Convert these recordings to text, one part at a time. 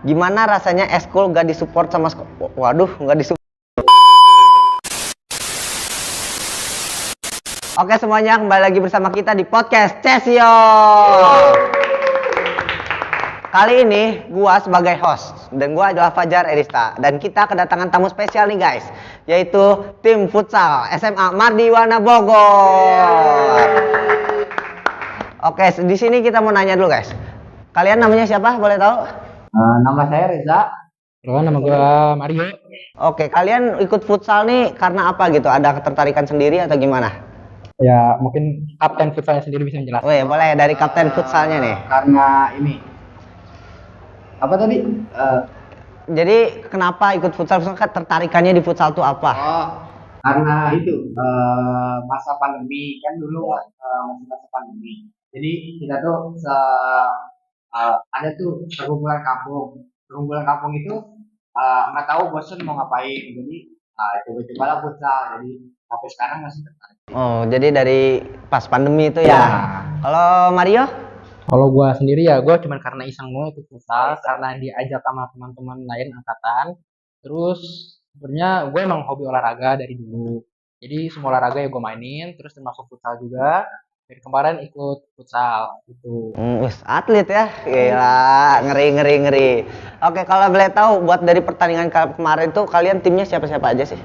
Gimana rasanya eskul gak disupport sama waduh, gak disupport. Oke semuanya, kembali lagi bersama kita di podcast Cesio. Kali ini gua sebagai host dan gua adalah Fajar Erista dan kita kedatangan tamu spesial nih guys, yaitu tim futsal SMA Mardiwana Bogor. Oke, di sini kita mau nanya dulu guys. Kalian namanya siapa? Boleh tahu? Nama saya Reza. Nama gue Mario. Oke, kalian ikut futsal nih karena apa gitu? Ada ketertarikan sendiri atau gimana? Ya mungkin kapten futsalnya sendiri bisa menjelaskan. Weh, boleh dari kapten futsalnya nih. Karena ini apa tadi? Jadi kenapa ikut futsal? Ketertarikannya di futsal tuh apa? Karena itu masa pandemi kan dulu masih masa pandemi. Jadi kita tuh ada tuh perkumpulan kampung. Perkumpulan kampung itu nggak tahu bosen mau ngapain. Jadi coba-cobalah futsal. Jadi sampai sekarang masih tertarik. Oh, jadi dari pas pandemi itu ya. Ya. Kalau Mario? Kalau gue sendiri ya gue cuma karena iseng mau ikut futsal karena diajak sama teman-teman lain angkatan. Terus sebenarnya gue emang hobi olahraga dari dulu. Jadi semua olahraga ya gue mainin, terus termasuk futsal juga. Dari kemarin ikut futsal gitu. Atlet ya, gila, ngeri. Oke, kalau boleh tahu, buat dari pertandingan kemarin tuh kalian timnya siapa-siapa aja sih?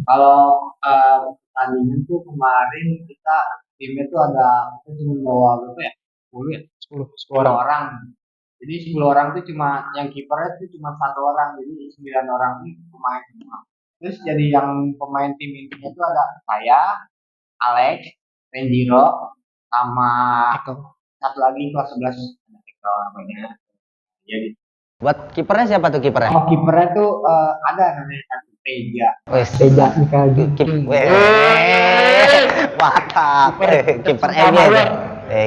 Kalau pertandingan tuh kemarin kita timnya tuh kita cuma bawa berapa ya? 10 ya? 10 orang. Jadi 10 orang tuh cuma yang kipernya tuh cuma 1 orang. Jadi 9 orang ini pemain semua. Terus jadi yang pemain tim intinya tuh ada saya, Alex, Renjiro, sama satu lagi kelas 11 ada Eko namanya. Jadi Buat kipernya siapa tuh kipernya? kipernya tuh ada namanya Teja. Teja Mika Mantap. Kiper MU aja.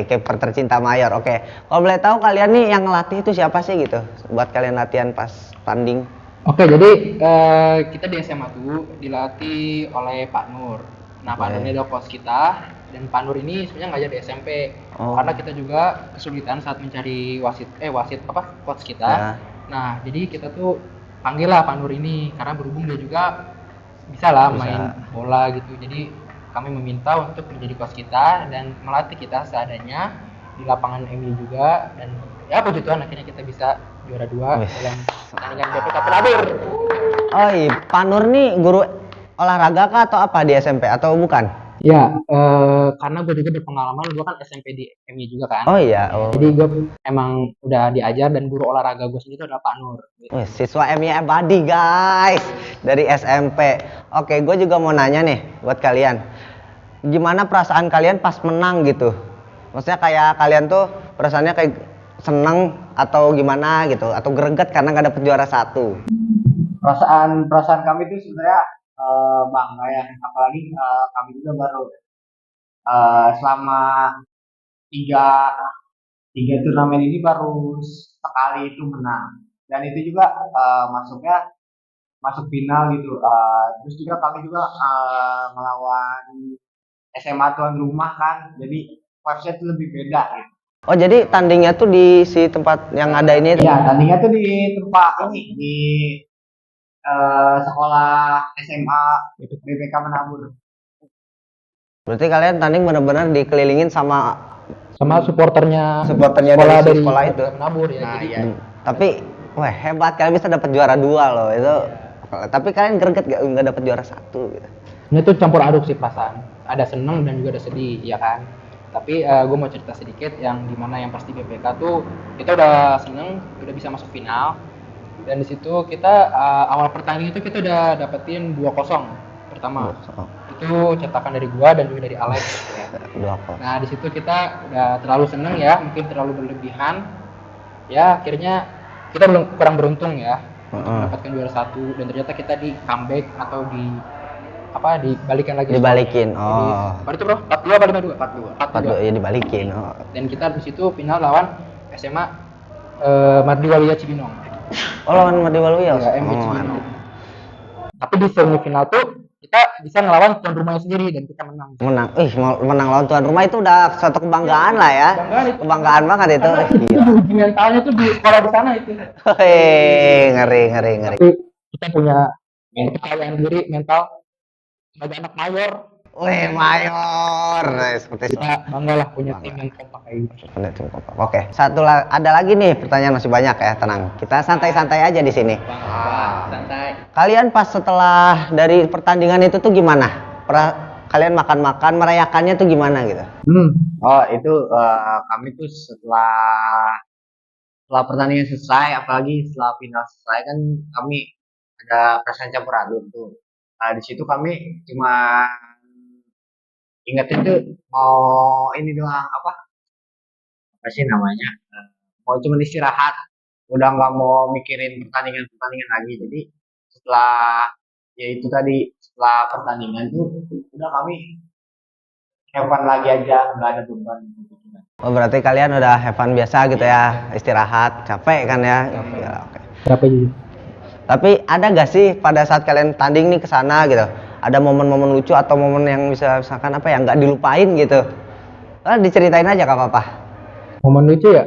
Kiper tercinta Mayor. Oke. Kalau boleh tahu kalian nih yang ngelatih itu siapa sih gitu? Buat kalian latihan pas tanding. Oke, jadi kita di SMA tuh dilatih oleh Pak Nur. Nah, Pak Nur ini adalah coach kita, dan Pak Nur ini sebenarnya ngajar di SMP. Karena kita juga kesulitan saat mencari coach kita. Ya. Nah, jadi kita tuh panggil lah Pak Nur ini karena berhubung dia juga bisa main bola gitu. Jadi kami meminta untuk menjadi coach kita dan melatih kita seadanya di lapangan MU juga, dan ya puji Tuhan akhirnya kita bisa juara 2 dalam pertandingan BPK terakhir. Oh iya, Pak Nur nih guru olahraga kah atau apa di SMP atau bukan? Ya, karena gue juga berpengalaman, gue kan SMP di MI juga kan. Oh iya. Jadi gue emang udah diajar dan guru olahraga gue sendiri itu adalah Pak Nur. Gitu. Siswa MI Abadi guys dari SMP. Oke, gue juga mau nanya nih buat kalian. Gimana perasaan kalian pas menang gitu? Maksudnya kayak kalian tuh perasaannya kayak seneng atau gimana gitu? Atau greget karena nggak dapet juara 1? Perasaan kami itu sebenarnya bangga ya, apalagi kami juga baru selama tiga turnamen ini baru sekali itu menang, dan itu juga masuk final gitu. Terus juga kami juga melawan SMA tuan rumah kan, jadi vibes-nya tuh lebih beda gitu. Oh, jadi tandingnya tuh di si tempat yang ada ini? Iya, tandingnya tuh di tempat ini, di sekolah SMA BPK Menabur. Berarti kalian tanding benar-benar dikelilingin sama supporternya sekolah dari sekolah itu. Menabur ya. Nah, jadi, iya. Tapi wah hebat, kalian bisa dapat juara 2 loh itu. Tapi kalian greget nggak dapat juara 1 gitu. Ini tuh campur aduk sih perasaan. Ada seneng dan juga ada sedih, ya kan. Tapi gue mau cerita sedikit yang dimana yang pasti BPK tuh kita udah seneng, udah bisa masuk final. Dan di situ kita awal pertandingan itu kita udah dapetin 2-0 pertama. Itu cetakan dari gua dan juga dari Alex ya. Nah, di situ kita udah terlalu seneng ya, mungkin terlalu berlebihan. Ya, akhirnya kita kurang beruntung ya mendapatkan juara 1, dan ternyata kita di comeback atau dibalikan lagi. Dibalikin. Berapa itu, Bro? 42 apa 52? 42 ya dibalikin. Dan kita di situ final lawan SMA Mardiwaluya Cibinong. Oh, lawan Mardiwaluya. Ya, MU Cibinong. Tapi di semifinal tuh kita bisa ngelawan tuan rumahnya sendiri dan kita menang. Menang. Menang lawan tuan rumah itu udah suatu kebanggaan lah ya. Kebanggaan itu. Kebanggaan banget itu. Karena itu Gila. uji mentalnya tuh di sekolah di sana itu. Ngeri, ngeri, ngeri. Tapi kita punya kepercayaan diri mental sebagai anak mayor. Wih, mayor. Seperti Kita bangga lah punya tim yang kompak kayak gitu. Oke, ada lagi nih pertanyaan masih banyak ya, tenang. Kita santai-santai aja di sini. Santai. Kalian pas setelah dari pertandingan itu tuh gimana? Kalian makan-makan, merayakannya tuh gimana gitu? Oh itu kami tuh setelah pertandingan selesai, apalagi setelah final selesai kan kami ada perasaan campur aduk tuh. Nah di situ kami cuma ingat itu mau ini doang apa sih namanya? Mau cuma istirahat, udah nggak mau mikirin pertandingan lagi. Jadi setelah ya itu tadi setelah pertandingan tuh udah kami have fun lagi aja, nggak ada beban gitu. Oh, berarti kalian udah have fun biasa gitu ya, istirahat, capek kan ya? Ya, oke. Berapa juga? Tapi ada gak sih pada saat kalian tanding nih ke sana gitu, ada momen-momen lucu atau momen yang bisa misalkan apa ya nggak dilupain gitu? Diceritain aja gak apa-apa. Momen lucu ya?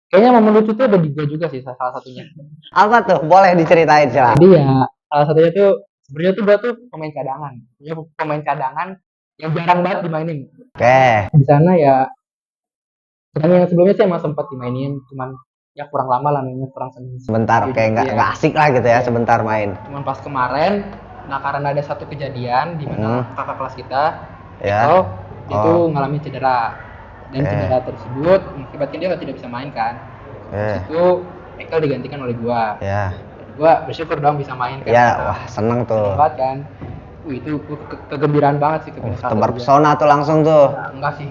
Kayaknya momen lucu tuh ada juga sih salah satunya. Apa tuh? Boleh diceritain silah. Jadi ya salah satunya tuh sebenarnya tuh gua tuh pemain cadangan. Ya pemain cadangan yang jarang banget dimainin. Oke. Di sana ya pertandingan sebelumnya sih emang sempat dimainin, cuman ya kurang lama lah mainnya, kurang seneng. Sebentar, oke, Iya. nggak asik lah gitu ya, sebentar main. Cuman pas kemarin, nah karena ada satu kejadian di mana kakak kelas kita Ya. itu ngalamin cedera dan cedera tersebut mengakibatkan dia tidak bisa main kan. Itu Ekel digantikan oleh gua. Ya. Gua bersyukur dong bisa main kan. Ya, wah seneng tuh. Seneng banget kan. Itu kegembiraan banget sih Tebar pesona tuh langsung tuh. Nah, enggak sih.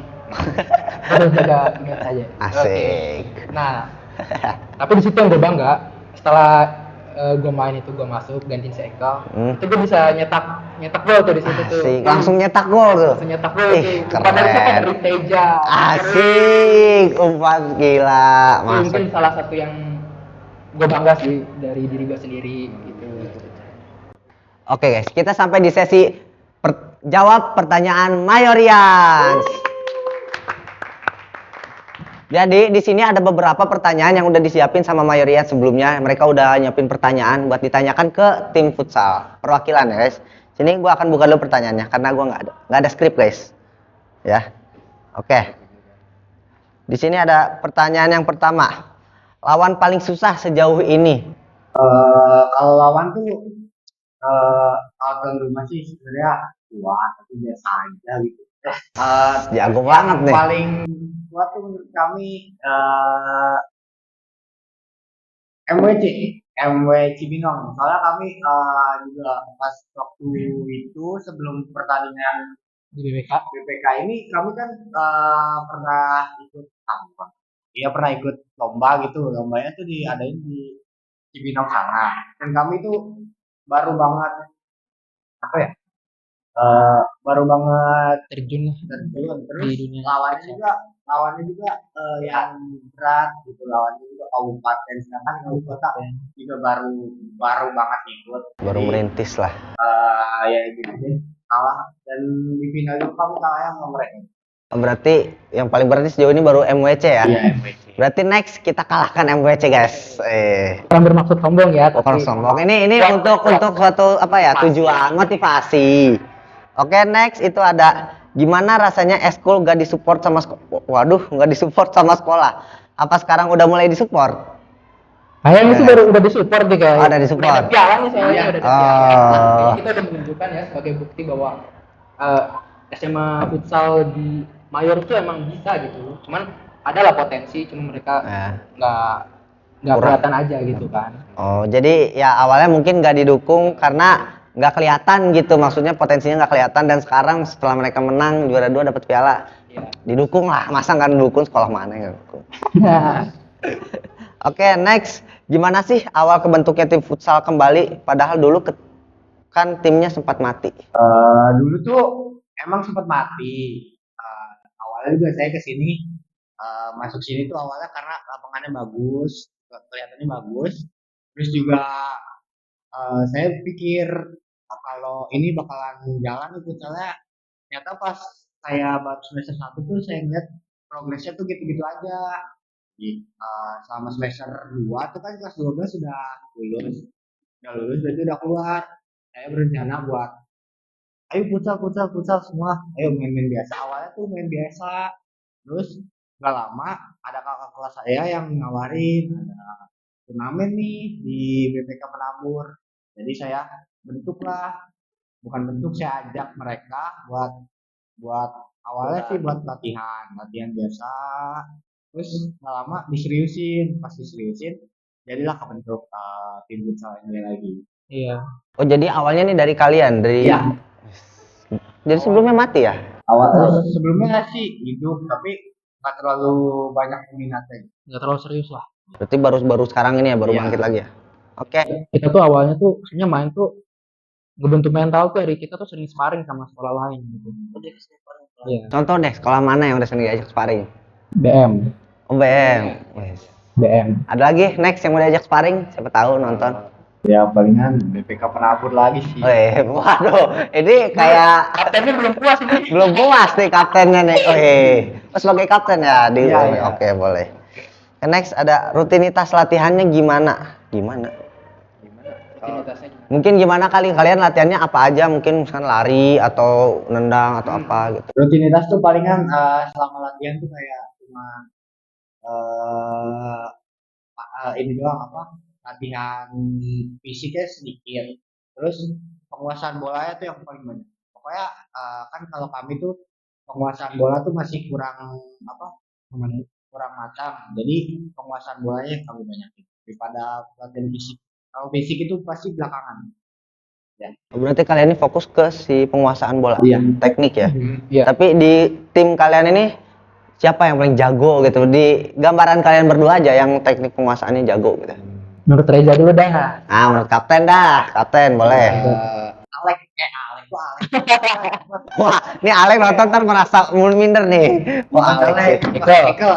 Udah jaga ingat aja. Asik. Nah, tapi di situ yang gue bangga setelah gue main itu gue masuk gantiin si Eka, itu gue bisa nyetak gol tuh di situ tuh. Asik, langsung nyetak gol tuh. Langsung nyetak gol tuh. Keren. Bukan dari siapa, dari Teja. Asik, umpan gila. Mungkin salah satu yang gue bangga sih dari diri gue sendiri gitu. Oke guys, kita sampai di sesi jawab pertanyaan Mayorians. Jadi di sini ada beberapa pertanyaan yang udah disiapin sama Mayorians sebelumnya. Mereka udah nyiapin pertanyaan buat ditanyakan ke tim futsal perwakilan ya guys. Sini gua akan buka dulu pertanyaannya karena gua nggak ada skrip guys. Ya, oke. Di sini ada pertanyaan yang pertama. Lawan paling susah sejauh ini? Kalau lawan tuh kalau tuan rumah sih sebenarnya kuat tapi biasa aja gitu. Jago banget nih. Paling kuat tuh menurut kami MW Cibinong. Soalnya kami juga pas waktu itu sebelum pertandingan Di BPK ini kami kan pernah ikut Iya pernah ikut lomba gitu. Lombanya tuh diadain di Cibinong sana. Dan kami tuh baru banget baru banget terjun terus di dunia lawannya juga yang berat gitu, lawannya juga kabupaten, sedangkan ibu kota juga baru banget ikut, Baru merintis lah. ya gitu deh, kalah dan di final itu kamu kalahnya sama mereka. Berarti yang paling berat sejauh ini baru MWC ya? Iya, MWC. Berarti next kita kalahkan MWC guys. Bukan bermaksud sombong ya, Bukan sombong. Ini untuk suatu apa ya, tujuan motivasi. Oke, next itu ada gimana rasanya eskul gak disupport sama nggak disupport sama sekolah. Apa sekarang udah mulai disupport? Kayaknya itu udah disupport deh kayak. Ada disupport. Udah ada piala nih soalnya udah ada piala. Jadi kita udah menunjukkan ya sebagai bukti bahwa SMA futsal di Mayor tuh emang bisa gitu. Cuman adalah potensi, cuma mereka nggak kelihatan aja gitu kan. Oh, jadi ya awalnya mungkin nggak didukung karena nggak kelihatan gitu, maksudnya potensinya nggak kelihatan, dan sekarang setelah mereka menang juara 2 dapat piala, didukung lah. Masa nggak didukung, sekolah mana yang didukung? Oke, next, gimana sih awal kebentuknya tim futsal kembali, padahal dulu kan timnya sempat mati? Dulu tuh emang sempat mati. Awalnya juga saya kesini masuk sini tuh awalnya karena lapangannya bagus, kelihatannya bagus. Terus juga saya pikir Nah, kalau ini bakalan jalan nih futsalnya, ternyata pas saya baru semester 1 tuh saya ngeliat progresnya tuh gitu-gitu aja. Selama semester 2 tuh kan kelas 12 sudah lulus. Udah lulus berarti udah keluar. Saya berencana buat ayo futsal futsal futsal semua. Ayo main-main biasa. Awalnya tuh main biasa. Terus nggak lama ada kakak kelas saya yang nawarin ada turnamen nih di BPK Penabur. Jadi saya bentuklah, bukan bentuk, saya ajak mereka buat buat awalnya sih buat latihan latihan biasa, terus nggak lama diseriusin, pas diseriusin jadilah kebentuk tim futsal ini lagi. Iya. Oh, jadi awalnya nih dari kalian, dari Iya. jadi sebelumnya mati ya? Awalnya sebelumnya sih hidup tapi nggak terlalu banyak peminatnya. Nggak terlalu serius lah. Berarti baru sekarang ini ya, baru Iya. bangkit lagi ya? Oke. Kita tuh awalnya tuh sebenarnya main tuh ngebentuk mental tuh dari kita tuh sering sparring sama sekolah lain gitu. Iya. Contoh deh, sekolah mana yang udah sering diajak sparring? BM. Oh, BM. Wes. BM. Ada lagi next yang mau diajak sparring? Siapa tahu nonton. Ya palingan BPK Penabur lagi sih. Waduh, ini kayak Kaptennya belum puas ini. belum puas nih kaptennya nih. Oh, sebagai kapten ya di. Iya, iya. Oke, boleh. Next ada rutinitas latihannya gimana? Gimana? Rutinitasnya gimana? Mungkin gimana kali kalian latihannya apa aja? Mungkin misalkan lari atau nendang atau apa gitu. Rutinitas tuh palingan selama latihan tuh kayak cuma eh ini doang apa latihan fisiknya sedikit, terus penguasaan bolanya tuh yang paling banyak. Pokoknya kan kalau kami tuh penguasaan bola tuh masih kurang apa kurang matang, jadi penguasaan bolanya yang kami banyakin daripada latihan fisik. Kalau fisik itu pasti belakangan ya. Berarti kalian ini fokus ke si penguasaan bola, Iya. teknik ya. Iya. Tapi di tim kalian ini siapa yang paling jago gitu? Di gambaran kalian berdua aja yang teknik penguasaannya jago gitu. Menurut Reza dulu dah. Ah, menurut kapten dah, kapten boleh. Alek kok Alek. Wah, ini Alek nonton ntar merasa minder nih. Wah, Alek sih. Eko.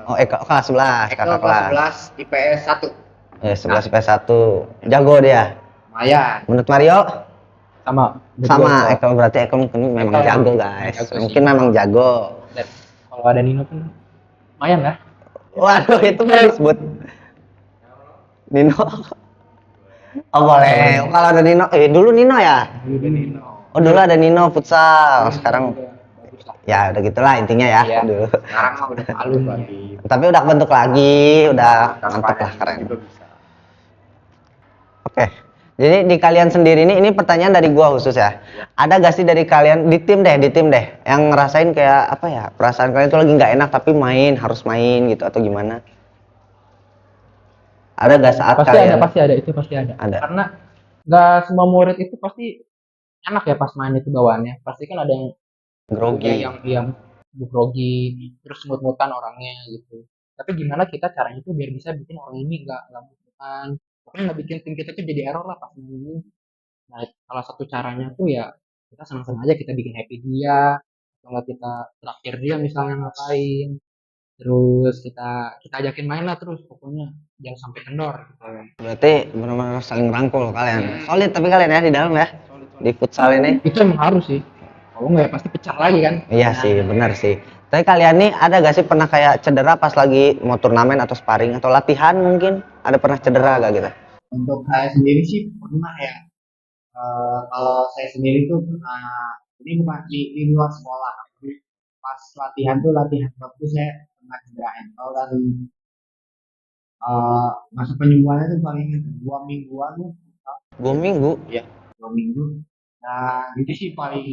Oh, kelas 11, kakak kelas. 11 IPS 1. 11 PS1. Jago dia. Lumayan. Menurut Mario Sama. Eko, berarti Eko mungkin memang Eko jago, emang guys. jago sih. Mungkin memang jago. Dan kalau ada Nino pun lumayan lah. Waduh, itu mau disebut Nino. Oh, boleh. Kalau ada Nino, dulu Nino ya? Dulu Nino. Oh, dulu ada Nino futsal. Sekarang Bagus lah. ya udah gitulah intinya ya. Iya. Dulu. Sekarang mah udah malu lagi. Tapi udah bentuk lagi, udah mantap lah, keren. Juga bisa. Oke. Jadi di kalian sendiri ini pertanyaan dari gua khusus ya. Ada gak sih dari kalian di tim deh yang ngerasain kayak apa ya, perasaan kalian tuh lagi nggak enak tapi harus main gitu atau gimana? Ada gak saat Pasti kalian? ada, pasti ada, itu pasti ada. Ada. Karena nggak semua murid itu pasti enak ya pas main itu bawaannya. Pasti kan ada yang Grogi. yang grogi, terus mut-mutan orangnya gitu. Tapi gimana kita caranya tuh biar bisa bikin orang ini nggak mut-mutan, pokoknya nggak bikin tim kita tuh jadi error lah pas main ini. Nah, salah satu caranya tuh ya kita senang-senang aja, kita bikin happy dia, kalau kita traktir dia misalnya ngapain, terus kita ajakin main lah terus, pokoknya jangan sampai kendor gitu. Berarti benar-benar saling rangkul kalian. Solid tapi kalian ya di dalam ya. Di futsal ini. Itu emang harus sih. Kalau nggak ya pasti pecah lagi kan. Iya sih, benar sih. Tapi kalian nih ada gak sih pernah kayak cedera pas lagi mau turnamen atau sparring atau latihan mungkin? Ada pernah cedera gak gitu? Untuk saya sendiri sih pernah ya. Kalau saya sendiri tuh pernah, ini bukan di luar sekolah. Jadi pas latihan tuh latihan waktu saya pernah cedera ankle dan masa penyembuhannya tuh paling 2 mingguan tuh. 2 minggu? Iya, 2 minggu. Nah, itu sih paling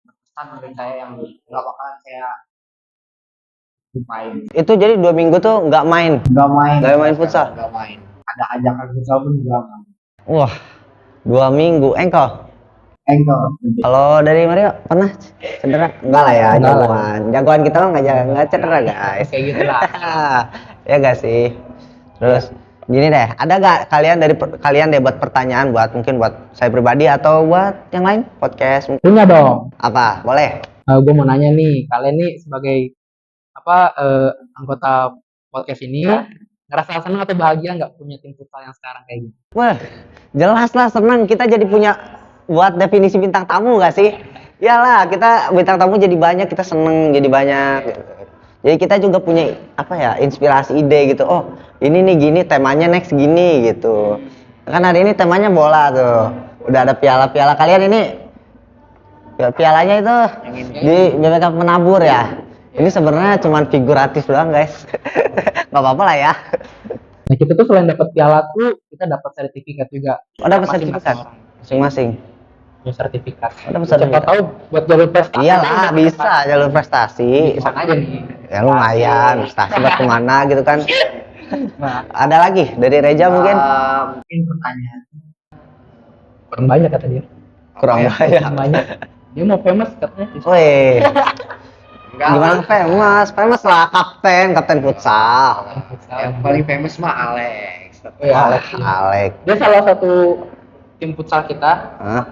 berkesan dari saya yang gak bakalan saya lupain. Itu jadi 2 minggu tuh nggak main? Gak main. Nggak main futsal? Gak main. Ada ajakan futsal pun gak main. Wah, 2 minggu. Engkau? Ankle. Kalau dari Mario pernah cedera? Enggak lah ya, Enggak lah. jagoan. Jagoan kita mah nggak cedera guys. Kayak gitu lah. Ya gak sih? Terus gini deh, ada gak kalian deh buat pertanyaan mungkin buat saya pribadi atau buat yang lain podcast Punya dong. apa? Boleh? Gue mau nanya nih, kalian nih sebagai anggota podcast ini ngerasa senang atau bahagia nggak punya tim futsal yang sekarang kayak gini? Wah, Jelas lah senang, kita jadi punya buat definisi bintang tamu gak sih? Iyalah, kita bintang tamu jadi banyak, kita seneng jadi banyak. Jadi kita juga punya apa ya, inspirasi ide gitu. Oh, ini nih gini temanya next gini gitu. Kan hari ini temanya bola tuh. Udah ada piala-piala. Kalian ini pialanya itu di BPK Penabur ya. Ini sebenarnya cuman figuratif doang, guys. Nggak apa-apa lah ya. Nah kita tuh selain dapat piala tuh kita dapat sertifikat juga. Oh, dapat Masing-masing sertifikat orang masing-masing. punya sertifikat. Oh, dapat Siapa sertifikat. tahu buat jalur prestasi. Iyalah, bisa jalur prestasi. Bisa aja nih. Ya lumayan, prestasi buat kemana gitu kan. Nah, Ada lagi dari Reja mungkin? Mungkin pertanyaan kurang banyak kata dia. Kurang banyak. Kurang banyak. Dia mau famous katanya. Woi, enggak gimana lah. famous? Famous lah kapten futsal. Yang paling famous mah Alex. Oh, ya, Alex. Alek. Dia salah satu tim futsal kita, Hah?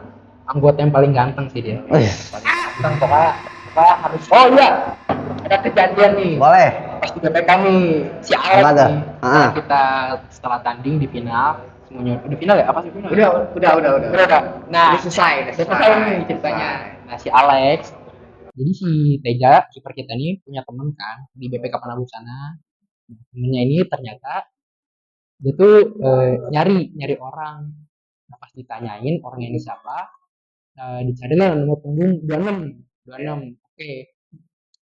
anggota yang paling ganteng sih dia. Wih, Paling ganteng pokoknya harus. Oh iya, ada kejadian nih. boleh. Pas di BPK nih, si Alex Apa tuh? nih. Ah. Kita setelah tanding di final, semuanya udah final ya? Apa sih final? Udah. Udah. Nah, Udah selesai, udah selesai nih ceritanya. Nah, si Alex, jadi si Teja, kiper kita nih punya temen kan di BPK Penabur sana. Temennya ini ternyata dia tuh nyari orang. Nah, pas ditanyain orangnya ini siapa, dicari lah nomor punggung 26. Oke.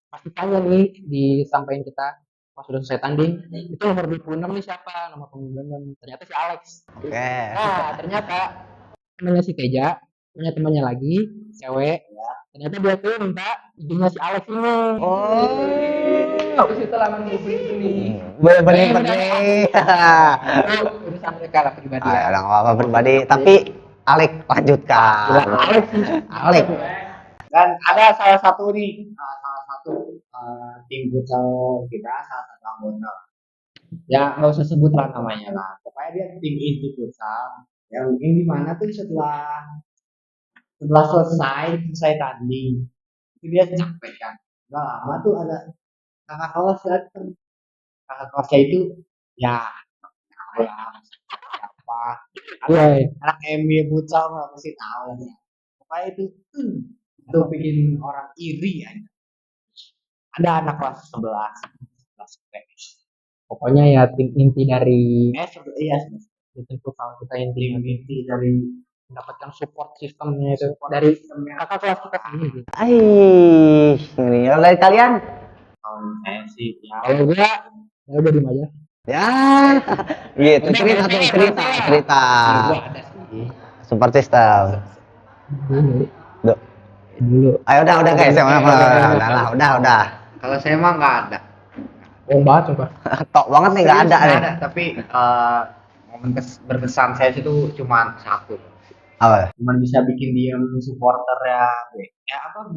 Pas ditanya nih, disampaikan kita pas sudah selesai tanding, itu nomor 26 nih siapa? Nomor punggung 26. Ternyata si Alex. Oke. Nah, ternyata temannya si Teja punya temannya lagi, cewek. Ternyata dia tuh minta IG-nya si Alex ini. Oh. Habis itu langsung beli nih. Bener-bener nih. Itu urusan mereka lah pribadi. Ah, udah nggak apa-apa pribadi. Tapi Alek Gila, lanjutkan. Alex sih. Alek. Dan ada salah satu tim futsal kita, salah satu anggota. Ya nggak usah sebut lah namanya lah. Pokoknya dia tim inti futsal. Yang di mana tuh setelah selesai tanding, itu dia capek kan. Gak lama tuh ada kakak kelas datang. Kakak kelasnya itu ya tahu lah siapa. Iya. Anak MU futsal nggak pasti tahu lah. Pokoknya itu bikin orang iri aja. Ada anak kelas 11 kelas PS. Pokoknya ya tim inti dari Iya, tim futsal kita tim inti inti dari mendapatkan support sistemnya itu dari kakak kelas kita sendiri. Aih, ini kalau dari kalian? tahun saya sih ya. Kalau gua ya udah diem aja. Ya, gitu. Cerita tuh, cerita. Gua ada sih Support system. dulu. Duh. Dulu. Ayo udah guys, udah. Kalau saya mah nggak ada. Bohong banget sumpah. Tok banget nih nggak ada Serius, nih. nggak ada. Tapi momen berkesan saya itu cuma satu. Apa? Cuman bisa bikin diem supporter ya.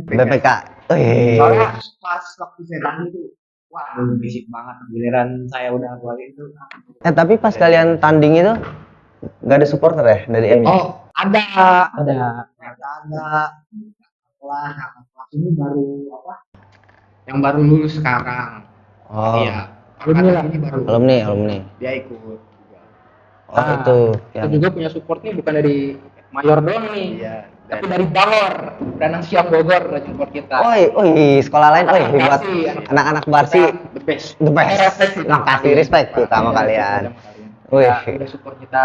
BPK. Wih. Soalnya pas waktu saya tanding itu, wah berisik banget. Giliran saya udah golin tuh. Tapi pas kalian tanding itu nggak ada supporter ya dari MU? Oh, ada. Ada. Ternyata ada. Kelas ini baru apa? Yang baru lulus sekarang. Oh, Iya. Alumni lah. Ini baru. alumni. Dia ikut juga. Oh itu. Kita juga punya support nih bukan dari Mayor doang nih. Iya. Tapi dari Bangor, Danang Siang Bogor ada support kita. Oi, sekolah lain, oi, Anak-anak buat Barsi, anak-anak Barsi, The best. the best. Respect sih. Makasih, respect kita sama kalian. Wih. Ya, udah support kita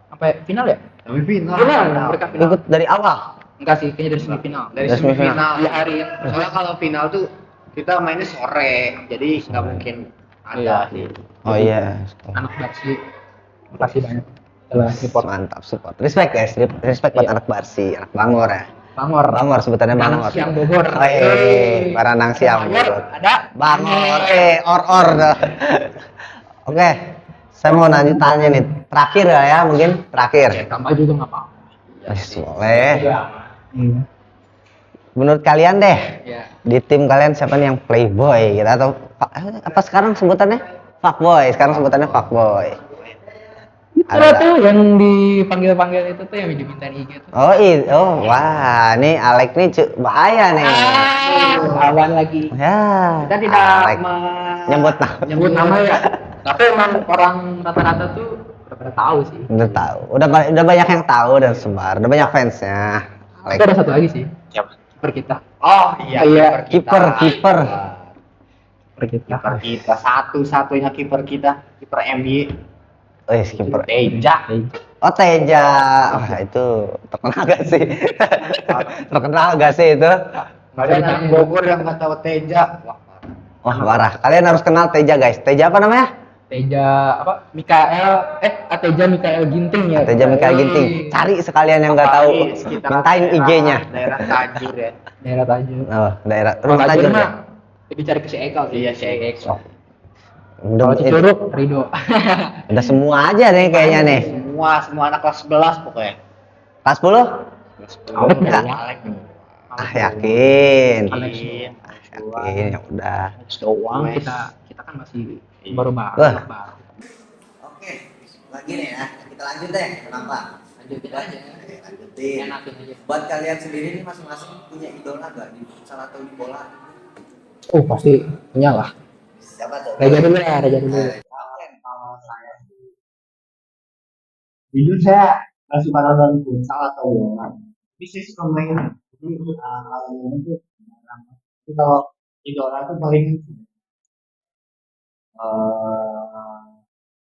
sampai final ya? Tapi final. Final, mereka final. Ikut dari awal. Enggak sih, kayaknya dari semifinal. Dari Dari semifinal. semifinal. Iya, hari ya. Soalnya kalau final tuh kita mainnya sore, jadi nggak mungkin ada sih. Oh iya. Anak Barsi, makasih banyak telah support. Mantap, support. Respect guys, respect buat Iya. anak Barsi, anak Bangor ya. Bangor. Bangor sebutannya Danang Bangor. Siang Bogor. Baranang Siang Bangor, Bogor. ada Bangor, or. Oke, saya mau tanya nih, terakhir ya mungkin terakhir. Tambah juga nggak apa-apa. Boleh. Iya. Menurut kalian deh, Iya. di tim kalian siapa nih yang playboy gitu atau apa sekarang sebutannya fuckboy? Sekarang sebutannya fuckboy. Itulah tuh yang dipanggil-panggil itu tuh yang dimintain IG tuh. Wah, nih Alek nih bahaya nih. Lawan lagi. Ya. Kita tidak Alek. Nyebut nama. Nyebut nama ya. Tapi emang orang rata-rata tuh pada tahu sih. Udah tahu. Udah banyak yang tahu dan sebar. Udah banyak fansnya. Tapi ada satu lagi sih. Siapa? Kiper kita. Oh iya, Iya, kiper. Kiper kita. Kiper kita satu-satunya kiper kita, kiper MY. Kiper. Teja. Oh, Teja. Wah, itu terkenal gak sih? Terkenal gak sih itu? Kalian anak Bogor yang nggak tahu Teja, Wah, parah. Kalian harus kenal Teja, guys. Teja apa namanya? Teja apa? Teja Mikael Ginting ya. Teja Mikael Ginting. Cari sekalian yang nggak tahu. Apalagi sekitar Mintain IG-nya. Daerah Tajur ya. Daerah Tajur. Oh, daerah rumah Tajur Tajur. mah Ya? lebih cari ke si Ekal sih. Iya, si Ekal. Udah, Kalau Cicurug, Rido. udah semua aja nih kayaknya nih. Semua anak kelas 11 pokoknya. Kelas 10? Kelas 10. Alek enggak? Alek nih. Yakin. Alex. Yakin, ya udah. Doang kita kan masih baru-baru. Wah. baru. Oke, lagi nih ya. Kita lanjut deh. Kenapa? Lanjutin aja. Lanjutin. Enakin aja. Buat kalian sendiri nih masing-masing punya idola gak di futsal atau di bola? Oh pasti punya lah. Siapa tuh? Reja dulu ya, Reja dulu. Kalau saya jujur saya nggak suka nonton futsal atau bola. Tapi saya suka main. Jadi kalau main itu jarang. Tapi kalau idola tuh paling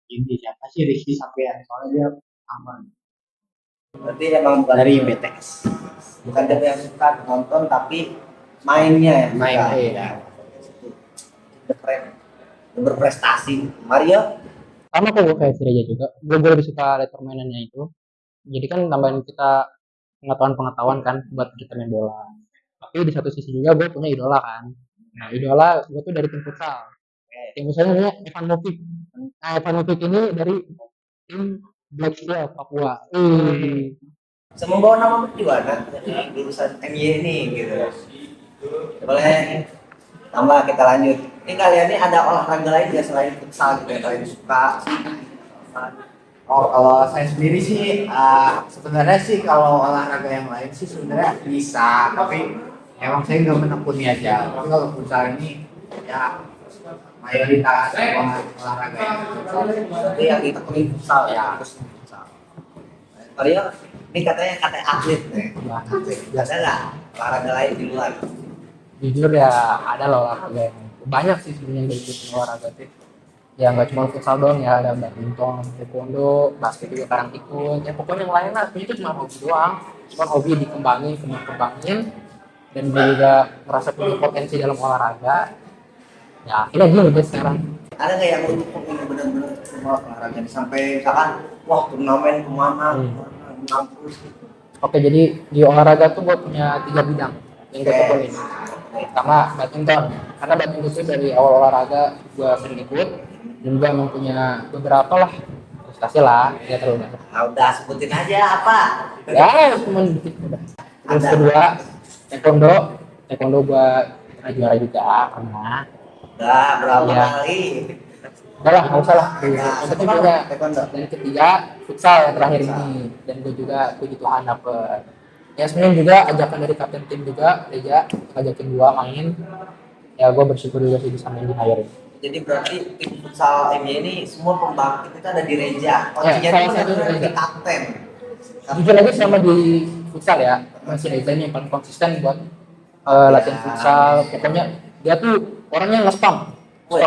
ini siapa sih Rizky Sapian, soalnya dia aman. Berarti emang bukan Dari BTS. bukan dia yang suka nonton tapi mainnya yang Main, suka. iya. Udah keren. Udah berprestasi. Mario? Sama kok gue kayak si Reja juga. Gue lebih suka lihat permainannya itu. Jadi kan tambahin kita pengetahuan kan buat kita main bola. Tapi di satu sisi juga gue punya idola kan. Nah idola gue tuh dari tim futsal. Tim futsalnya namanya Evan Movic. Nah Evan Movic ini dari tim Black Steel Papua. Membawa nama Perjuangan jurusan MY ini gitu. Boleh tambah kita lanjut. Ini kalian ini ada olahraga lain ya selain futsal gitu yang kalian suka? Oh, kalau saya sendiri sih sebenarnya sih kalau olahraga yang lain sih sebenarnya bisa, tapi emang saya nggak menekuni aja. Tapi kalau futsal ini ya mayoritas olahraga yang Jadi yang ditekuni futsal ya. Mario, ini katanya atlet nih. Ada nggak olahraga lain di luar? Jujur ya ada loh olahraga yang banyak sih sebenarnya yang diikutin olahraga sih. Ya nggak cuma futsal doang ya, ada badminton, taekwondo, basket juga kadang ikut. Ya pokoknya yang lain lah, itu cuma hobi doang. Cuma hobi kembangin, dan dia juga merasa punya potensi dalam olahraga. Ya akhirnya gini deh sekarang. Ada nggak yang untuk benar-benar semua olahraga sampai misalkan wah turnamen kemana menang terus? Oke, jadi di olahraga tuh gue punya 3 bidang yang gue tekunin. Pertama badminton, karena badminton itu dari awal olahraga gue sering ikut dan gue emang punya beberapa lah prestasi lah, ya terlalu banyak. Nah, udah sebutin aja apa? Ya cuma dikit udah. Terus kedua taekwondo gue pernah juara juga pernah. Udah berapa Iya. kali? Udah lah, nggak usah lah. Nah, Yang penting punya. taekwondo. Dan ketiga futsal yang terakhir ini, dan gue juga puji Tuhan dapet. Ya sebenarnya juga ajakan dari kapten tim juga, Reja ngajakin gua main. Ya gue bersyukur juga sih bisa main di Hayır. Jadi berarti tim futsal MY ini semua pembangkit itu ada di Reja. Ya, Kuncinya salah itu satu ada di Reja. kapten. Jujur aja sama di futsal ya, masih Reza ini yang paling konsisten buat latihan futsal. Pokoknya dia tuh orangnya nggak spam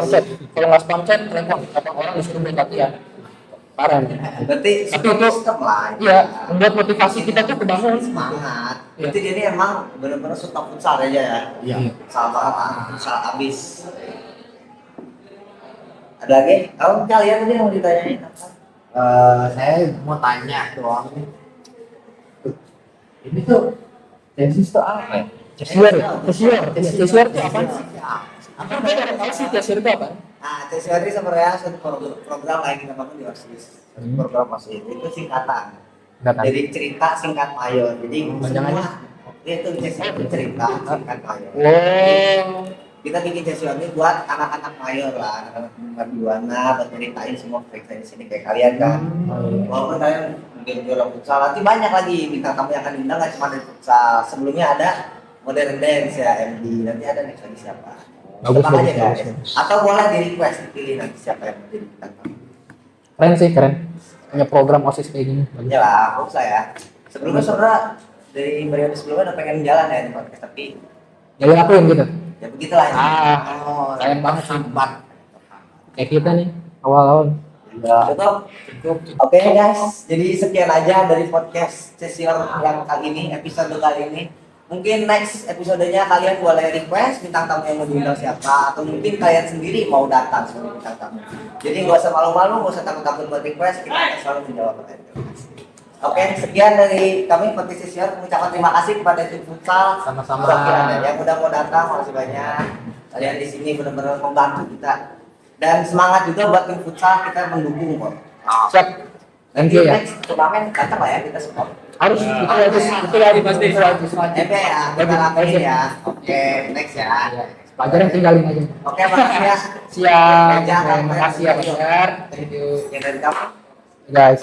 set. Kalau nggak spam set, telepon. Kapan orang disuruh buat latihan. Parah nih. Berarti Tapi itu sistem lah. iya membuat motivasi kita tuh kebangun. Semangat. Iya. Berarti dia ini emang benar-benar suka futsal aja ya. Iya. Futsal banget, futsal abis. Ada lagi? Kalau kalian tadi mau ditanyain apa? Saya mau tanya doang. Ini tuh tesis tuh apa ya? Tesiar tuh apa? Apa beda tahu sih tesiar itu apa? Nah, TCRD sebenarnya suatu program lain kita bangun di OSIS. Program OSIS itu singkatan. Jadi cerita singkat mayor. Jadi Panjangannya? semua itu TCRD cerita singkat mayor. Wow. Kita bikin TCRD buat anak-anak mayor lah, anak-anak Mardiwana buat ceritain semua periksa di sini kayak kalian kan. Walaupun kalian mungkin juara futsal, nanti banyak lagi bintang tamu yang akan diundang nggak cuma dari futsal. Sebelumnya ada modern dance ya MD, nanti ada next lagi siapa? Bagus, Tebak aja, bagus, guys. bagus. Atau boleh di request dipilih nanti siapa yang menjadi bintang tamu. Keren sih, keren. punya program OSIS kayak gini. Bagus. Ya lah, bagus lah ya. Sebelumnya saudara dari periode sebelumnya udah pengen jalan ya di podcast, tapi Jadi lakuin gitu. ya begitulah ya. Oh, sayang banget sih. Kayak kita nih awal-awal. Cukup. Oke guys, jadi sekian aja dari podcast sesi yang kali ini, episode kali ini. Mungkin next episodenya kalian boleh request bintang tamu yang mau diundang siapa, atau mungkin kalian sendiri mau datang sebagai bintang tamu. Jadi nggak usah malu-malu, nggak usah takut-takut buat request, kita akan selalu menjawab pertanyaan. Oke, sekian dari kami podcast Sesior. Mengucapkan terima kasih kepada tim futsal. Sama-sama. Yang udah mau datang, makasih banyak. Kalian di sini benar-benar membantu kita. Dan semangat juga buat tim futsal, kita mendukung kok. Siap. Thank you ya. Next turnamen datang lah ya, kita support. Harus itu ya pasti. Oke ya, kita lakuin ya. Oke, next ya. Pelajaran tinggalin aja. Oke, makasih ya. Siap. Meja, Terima kasih ya, Bang. Thank you. Yang dari kamu. Guys.